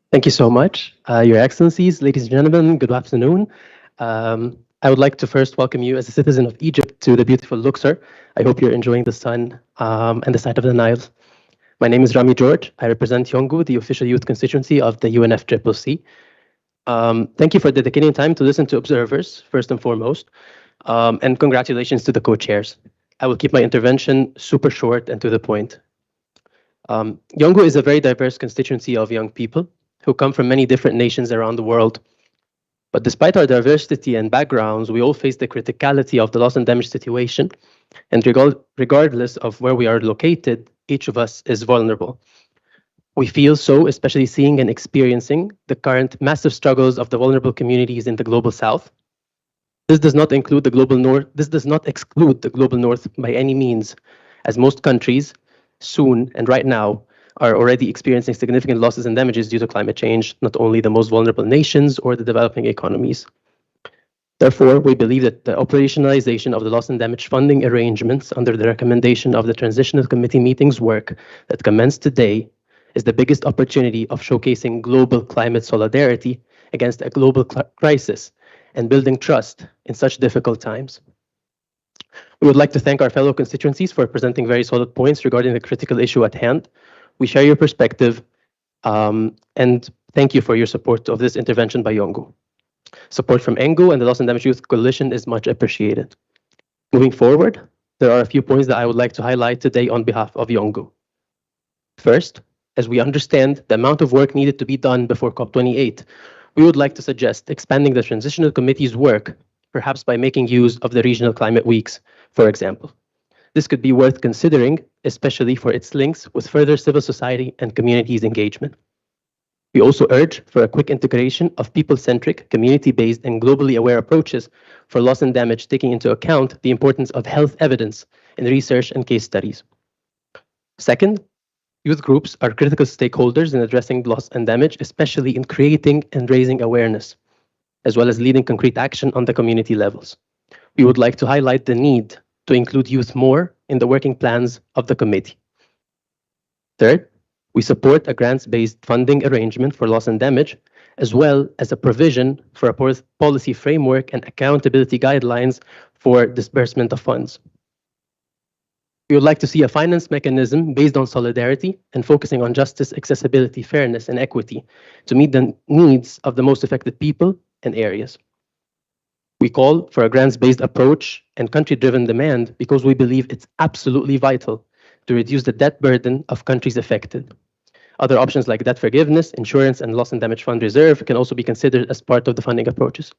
Thank you so much. Your Excellencies, ladies and gentlemen, good afternoon. I would like to first welcome you as a citizen of Egypt to the beautiful Luxor. I hope you're enjoying the sun and the sight of the Nile. My name is Ramy George. I represent YOUNGO, the official youth constituency of the UNFCCC. Thank you for dedicating time to listen to observers, first and foremost, and congratulations to the co-chairs. I will keep my intervention super short and to the point. YOUNGO is a very diverse constituency of young people who come from many different nations around the world. But despite our diversity and backgrounds, we all face the criticality of the loss and damage situation. And regardless of where we are located, each of us is vulnerable. We feel so, especially seeing and experiencing the current massive struggles of the vulnerable communities in the global south. This does not include the global north. This does not exclude the global north by any means, as most countries soon and right now are already experiencing significant losses and damages due to climate change, not only the most vulnerable nations or the developing economies. Therefore, we believe that the operationalization of the loss and damage funding arrangements under the recommendation of the Transitional Committee meetings work that commenced today is the biggest opportunity of showcasing global climate solidarity against a global crisis and building trust in such difficult times. We would like to thank our fellow constituencies for presenting very solid points regarding the critical issue at hand. We share your perspective, and thank you for your support of this intervention by YOUNGO. Support from YOUNGO and the Loss and Damage Youth Coalition is much appreciated. Moving forward, there are a few points that I would like to highlight today on behalf of YOUNGO. First, as we understand the amount of work needed to be done before COP28, we would like to suggest expanding the Transitional Committee's work, perhaps by making use of the regional climate weeks, for example. This could be worth considering, especially for its links with further civil society and communities engagement. We also urge for a quick integration of people-centric, community-based, and globally aware approaches for loss and damage, taking into account the importance of health evidence in research and case studies. Second, youth groups are critical stakeholders in addressing loss and damage, especially in creating and raising awareness, as well as leading concrete action on the community levels. We would like to highlight the need to include youth more in the working plans of the committee. Third, we support a grants-based funding arrangement for loss and damage, as well as a provision for a policy framework and accountability guidelines for disbursement of funds. We would like to see a finance mechanism based on solidarity and focusing on justice, accessibility, fairness, and equity to meet the needs of the most affected people and areas. We call for a grants-based approach and country-driven demand because we believe it's absolutely vital to reduce the debt burden of countries affected. Other options like debt forgiveness, insurance, and loss and damage fund reserve can also be considered as part of the funding approaches.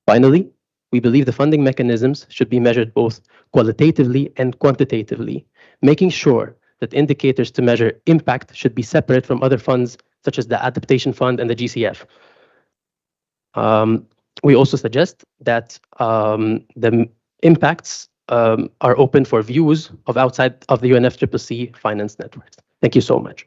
Finally, we believe the funding mechanisms should be measured both qualitatively and quantitatively, making sure that indicators to measure impact should be separate from other funds such as the Adaptation Fund and the GCF. We also suggest that the impacts are open for views of outside of the UNFCCC finance networks. Thank you so much.